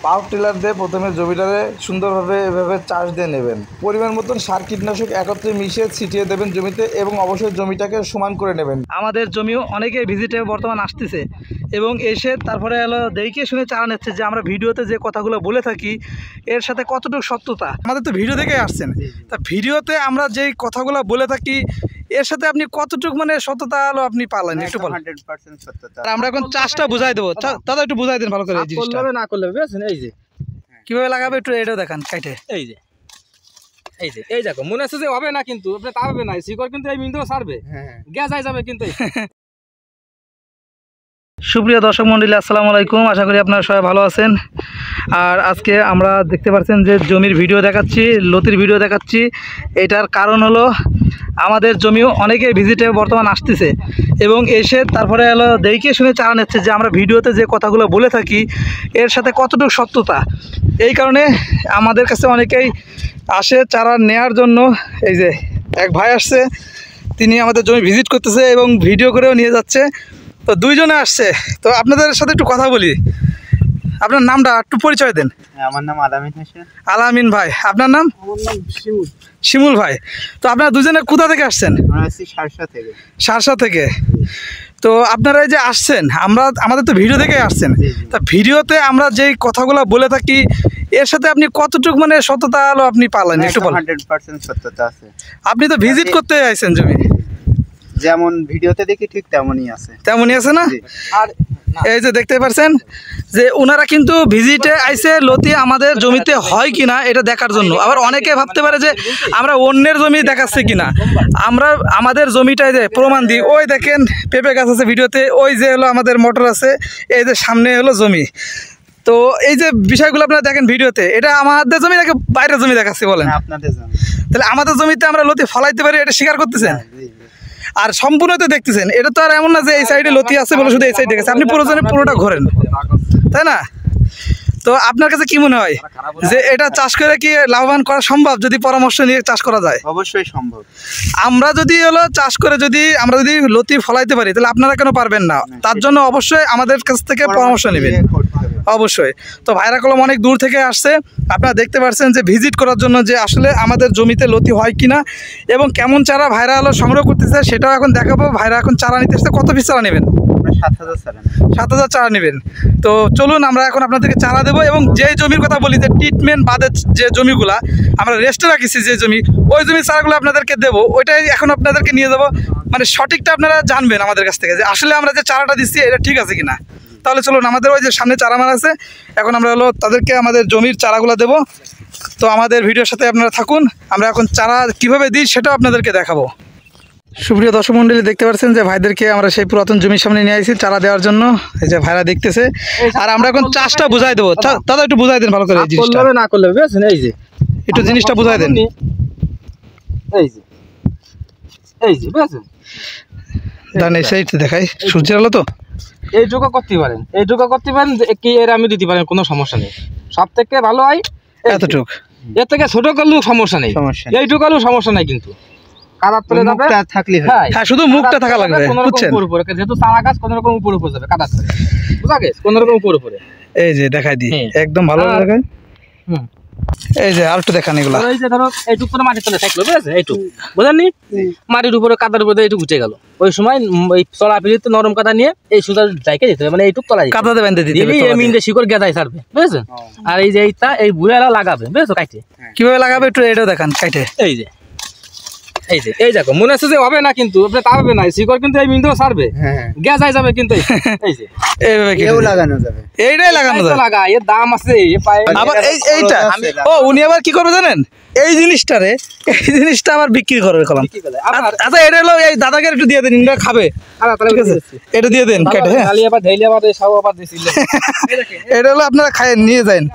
Power tiller দিয়ে প্রথমে জমিটারে সুন্দরভাবে এভাবে চাষ দিয়ে নেবেন। পরিমাণ মতন সার কীটনাশক একত্রে মিশিয়ে ছিটিয়ে দেবেন জমিতে এবং অবশ্যই জমিটাকে সমান করে নেবেন। আমাদের জমিও অনেকে ভিজিটে বর্তমান আসতেছে এবং এসে তারপরে হলো দেখে শুনে চারা নিচ্ছে যে আমরা ভিডিওতে যে কথাগুলো বলে থাকি এর সাথে কতটুকু সত্যতা। আমাদের তো ভিডিও দেখে আসছেন, তা ভিডিওতে আমরা যেই কথাগুলো বলে থাকি এর সাথে আপনি কতটুকু মানে সত্যতা হলো আপনি পালেন একটু বলেন। 100% সত্যতা। আমরা এখন চাষটা বুঝাই দেবো, দাদা একটু বুঝাই দেন ভালো করে। এই জিনিসটা না করলে বুঝছেন, এই যে কিভাবে লাগাবে একটু এটাও দেখান কাটে। এই যে এই দেখো মনে আছে যে হবে না, কিন্তু আপনি তা হবে না, শিকড় কিন্তু এই বিন্দু ছাড়বে, গ্যাস যাবে কিন্তু। সুপ্রিয় দর্শক মণ্ডলী, আসসালামু আলাইকুম। আশা করি আপনারা সবাই ভালো আছেন। আর আজকে আমরা দেখতে পাচ্ছেন যে জমির ভিডিও দেখাচ্ছি, লতির ভিডিও দেখাচ্ছি। এটার কারণ হলো আমাদের জমিও অনেকে ভিজিটে বর্তমান আসতেছে এবং এসে তারপরে হলো দেখে শুনে চারা নিচ্ছে যে আমরা ভিডিওতে যে কথাগুলো বলে থাকি এর সাথে কতটুকু সত্যতা। এই কারণে আমাদের কাছে অনেকেই আসে চারা নেয়ার জন্য। এই যে এক ভাই আসছে, তিনি আমাদের জমি ভিজিট করতেছে এবং ভিডিও করেও নিয়ে যাচ্ছে। তো দুইজনে আসছে, তো আপনাদের সাথে একটু কথা বলি। আপনার নামটা একটু পরিচয় দেন। আমার নাম আলামিন হোসেন। আলামিন ভাই, আপনার নাম? আমার নাম শিমুল। শিমুল ভাই। তো আপনারা দুজনে কোথা থেকে আসছেন? আমরা আসছি সারসা থেকে। সারসা থেকে। তো আপনারা এই যে আসছেন, আমাদের তো ভিডিও দেখে আসছেন, তা ভিডিওতে আমরা যেই কথাগুলো বলে থাকি এর সাথে আপনি কতটুকু মানে সত্যতা হলো আপনি পালেন একটু বলেন। 100% সত্যতা আছে। আপনি তো ভিজিট করতে আইছেন জমি, যেমন ভিডিওতে দেখি ঠিক তেমনই আছে। তেমনই আছে না? আর এই যে দেখতে পাচ্ছেন যে ওনারা কিন্তু ভিজিটে আইসে লতি আমাদের জমিতে হয় কিনা এটা দেখার জন্য। আবার অনেকে ভাবতে পারে যে আমরা অন্যের জমি দেখাচ্ছি কিনা, আমরা আমাদের জমিটাই যে প্রমাণ দিই। ওই দেখেন পেঁপে গাছ আছে ভিডিওতে, ওই যে হলো আমাদের মোটর আছে, এই যে সামনে হলো জমি। তো এই যে বিষয়গুলো আপনারা দেখেন ভিডিওতে, এটা আমাদের জমি নাকি বাইরের জমি দেখাচ্ছি বলেন? আপনাদের জমি। তাহলে আমাদের জমিতে আমরা লতি ফলাইতে পারি এটা স্বীকার করতেছেন আর সম্পূর্ণ তো দেখতেছেন। এটা তো আর এমন না যে এই সাইডে লতি আছে বলে শুধু এই সাইড দেখেছে, আপনি পুরোজনে পুরোটা ঘোরেন, তাই না? তো আপনার কাছে কি মনে হয় যে এটা চাষ করে কি লাভবান করা সম্ভব যদি পরামর্শ নিয়ে চাষ করা যায়? অবশ্যই সম্ভব। আমরা যদি হলো চাষ করে আমরা যদি লতি ফলাইতে পারি তাহলে আপনারা কেন পারবেন না? তার জন্য অবশ্যই আমাদের কাছ থেকে পরামর্শ নেবেন অবশ্যই। তো ভাইরা কলম অনেক দূর থেকে আসছে, আপনারা দেখতে পাচ্ছেন যে ভিজিট করার জন্য যে আসলে আমাদের জমিতে লতি হয় কিনা এবং কেমন চারা ভাইরা হলো সংগ্রহ করতেছে সেটাও এখন দেখাবো। ভাইরা এখন চারা নিতে আসছে। কত পিস চারা নেবেন? 7,000 চারা নেবেন। তো চলুন আমরা এখন আপনাদেরকে চারা দেবো এবং যে জমির কথা বলি যে ট্রিটমেন্ট বাদে যে জমিগুলা আমরা রেস্টে রাখিছি, যে জমি ওই জমির চারাগুলো আপনাদেরকে দেবো, ওইটাই এখন আপনাদেরকে নিয়ে যাবো। মানে সঠিকটা আপনারা জানবেন আমাদের কাছ থেকে যে আসলে আমরা যে চারাটা দিচ্ছি এটা ঠিক আছে কিনা। তাহলে চলুন, আমাদের ওই যে সামনে চারা মারা আছে, এখন আমরা হলো তাদেরকে আমাদের জমির চারাগুলো দেবো। তো আমাদের ভিডিওর সাথে আপনারা থাকুন, আমরা এখন চারা কিভাবে দিই সেটাও আপনাদেরকে দেখাবো। সুপ্রিয় দর্শক মণ্ডলী, দেখতে পাচ্ছেন যে ভাইদেরকে আমরা সেই পুরাতন জমির সামনে নিয়ে আসি চারা দেওয়ার জন্য। এই যে ভাইরা দেখতেছে আর আমরা এখন চাষটা বুঝাই দেবো। দাদা একটু বুঝাই দেন ভালো করে। না করলে বুঝছেন, এই যে একটু জিনিসটা বুঝাই দেন। এই যে বুঝছেন, দান এই সাইড দেখাই, সূর্যের আলো তো এইটুকু করতে পারেন, কি এর আমি দিতে পারেন, কোনো সমস্যা নেই। সব থেকে ভালো হয় এতটুক, এর থেকে ছোট করলেও সমস্যা নেই, এইটুকু করলেও সমস্যা নাই, কিন্তু কাদার তলে যাবে থাকলে হ্যাঁ, শুধু মুখটা থাকা লাগবে বুঝছেন। যেহেতু চারা গাছ কোন রকম উপরে উপরে যাবে, কাদার তলে বুঝা গেছে, কোন রকম উপরে উপরে। এই যে দেখাই দিই একদম ভালো দেখাই। এই যে আরেকটু দেখান এগুলো। এই যে ধরো এইটুক করে মাটির তলে থাকলো, বুঝেছে? এইটুক বুঝেননি, মাটির উপরে কাদার উপরে এইটুক উঠে গেল। ওই সময় ওই চলা পিড়িতে নরম কাদা নিয়ে এই সুতা জায়গায় দিতে হবে, মানে এইটুক তলা কাদা দেবেন দিতে মিনতে শিকড় গেদাই ছাড়বে, বুঝেছেন? আর এই যে এইটা এই বুড়ালা লাগাবে, বুঝেছো? কাটে কিভাবে লাগাবে একটু এটাও দেখান কাটে। এই দেখো মনে আছে যে হবে না, কিন্তু আপনি তা হবে না, শিকড় কিন্তু এই মিনতে ছাড়বে, গ্যাস যাবে কিন্তু। এই যে এইভাবে লাগানো যাবে, এইটাই লাগানো যাবে। লাগা এর দাম আছে। আবার এইটা ও উনি আবার কি করবে জানেন? এই জিনিসটা আবার বিক্রি করবে কলম। আচ্ছা, এটা হলো এই দাদাকে একটু দিয়ে দেন, ইনরা খাবে। ঠিক আছে, এটা দিয়ে দেন কেটে। হ্যাঁ, এটা হলো আপনারা খায় নিয়ে যান।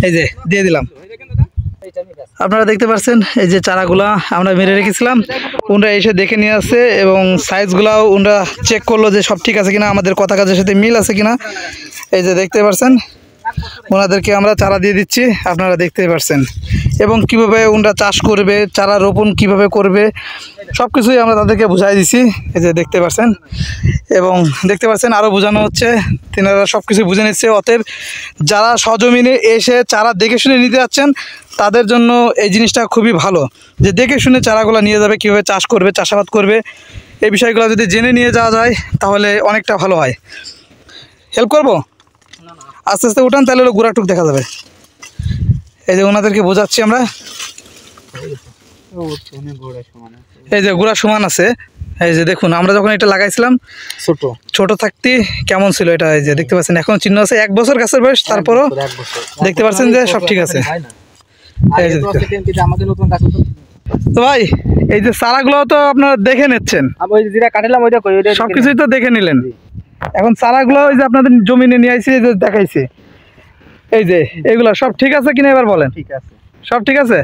এই যে দিয়ে দিলাম। আপনারা দেখতে পাচ্ছেন এই যে চারাগুলা আমরা মেরে রেখেছিলাম, ওনারা এসে দেখে নিয়ে আসছে এবং সাইজগুলাও ওনারা চেক করলো যে সব ঠিক আছে কিনা, আমাদের কথা কাজের সাথে মিল আছে কিনা। এই যে দেখতে পাচ্ছেন ওনাদেরকে আমরা চারা দিয়ে দিচ্ছি, আপনারা দেখতে পাচ্ছেন। এবং কিভাবে ওনারা চাষ করবে, চারা রোপণ কিভাবে করবে সব কিছুই আমরা তাদেরকে বুঝাই দিছি, এই যে দেখতে পাচ্ছেন, এবং দেখতে পাচ্ছেন আরও বোঝানো হচ্ছে, তেনারা সব কিছু বুঝে নিচ্ছে। অতএব যারা সজমিনে এসে চারা দেখে শুনে নিতে যাচ্ছেন তাদের জন্য এই জিনিসটা খুবই ভালো, যে দেখে শুনে চারাগুলো নিয়ে যাবে, কীভাবে চাষ করবে, চাষাবাদ করবে, এই বিষয়গুলো যদি জেনে নিয়ে যাওয়া যায় তাহলে অনেকটা ভালো হয়। হেল্প করবো, আস্তে আস্তে উঠান, তাহলে হলো গোড়াটুক দেখা যাবে। এই যে ওনাদেরকে বোঝাচ্ছি আমরা, এই যে গোড়া সমান আছে। এই যে দেখুন, আমরা যখন এটা লাগাইছিলাম ছোট থাকতে কেমন ছিল এটা, এই যে দেখতে পাচ্ছেন এখন চিহ্ন আছে, 1 বছর গাছের বয়স, তারপরও দেখতে পাচ্ছেন যে সব ঠিক আছে। এই যে তো ভাই, এই যে চারাগুলো তো আপনারা দেখে নিচ্ছেন, সবকিছুই তো দেখে নিলেন। এখন চারাগুলো ওই যে আপনাদের জমিনে নিয়ে আইছি, এই যে দেখাইছি, এই যে এগুলো সব ঠিক আছে কিনা এবার বলেন। ঠিক আছে, সব ঠিক আছে।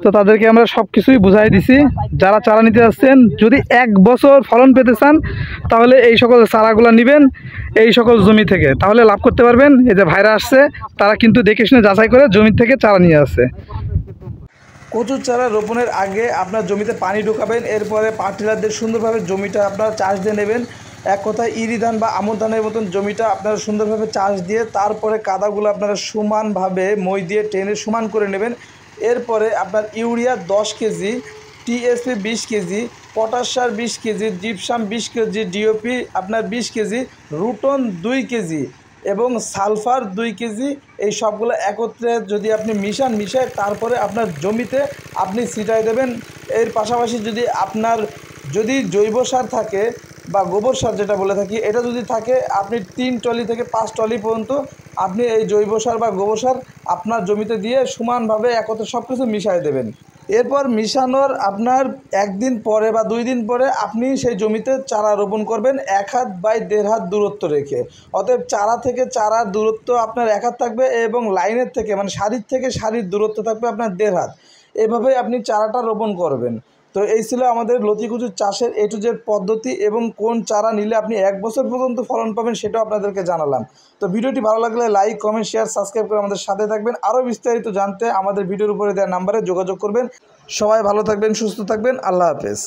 তো তাদেরকে আমরা সব কিছুই বুঝাই দিছি। যারা চারা নিতে যাচ্ছেন, যদি 1 বছর ফলন পেতে চান তাহলে এই সকল চারাগুলো নেবেন এই সকল জমি থেকে, তাহলে লাভ করতে পারবেন। এই যে ভাইরা আসছে, তারা কিন্তু দেখে শুনে যাচাই করে জমি থেকে চারা নিয়ে আসছে। কচুর চারা রোপণের আগে আপনার জমিতে পানি ঢোকাবেন, এরপরে পার্টিলার দিয়ে সুন্দরভাবে জমিটা আপনারা চাষ দিয়ে নেবেন। এক কথায় ইরি ধান বা আমন ধানের মতন জমিটা আপনারা সুন্দরভাবে চাষ দিয়ে, তারপরে কাদাগুলো আপনারা সমানভাবে মই দিয়ে টেনে সমান করে নেবেন। এরপরে আপনার urea 10 KG, TSP 20 KG, potash সার 20 কেজি, জিপসাম 20 কেজি, ডিওপি আপনার 20 কেজি, রুটন 2 কেজি এবং সালফার 2 কেজি, এই সবগুলো একত্রে যদি আপনি মিশায় তারপরে আপনার জমিতে আপনি ছিটাই দেবেন। এর পাশাপাশি যদি জৈব সার থাকে বা গোবর সার যেটা বলে থাকি, এটা যদি থাকে, আপনি 3 ট্রলি থেকে 5 ট্রলি পর্যন্ত আপনি এই জৈব সার বা গোবর সার আপনার জমিতে দিয়ে সমানভাবে একত্রে সব কিছু মিশিয়ে দেবেন। এরপর মিশানোর আপনার 1 দিন পরে বা 2 দিন পরে আপনি সেই জমিতে চারা রোপণ করবেন 1 হাত বাই 1.5 হাত দূরত্ব রেখে। অতএব চারা থেকে চারার দূরত্ব আপনার 1 হাত থাকবে এবং লাইনের থেকে মানে সারির থেকে সারির দূরত্ব থাকবে আপনার 1.5 হাত। এভাবেই আপনি চারাটা রোপণ করবেন। তো এই ছিল আমাদের লতি কচুর চাষের A to Z পদ্ধতি, এবং কোন চারা নিলে আপনি 1 বছর পর্যন্ত ফলন পাবেন সেটাও আপনাদেরকে জানালাম। তো ভিডিওটি ভালো লাগলে লাইক, কমেন্ট, শেয়ার, সাবস্ক্রাইব করে আমাদের সাথে থাকবেন। আরও বিস্তারিত জানতে আমাদের ভিডিওর উপরে দেওয়া নাম্বারে যোগাযোগ করবেন। সবাই ভালো থাকবেন, সুস্থ থাকবেন। আল্লাহ হাফেজ।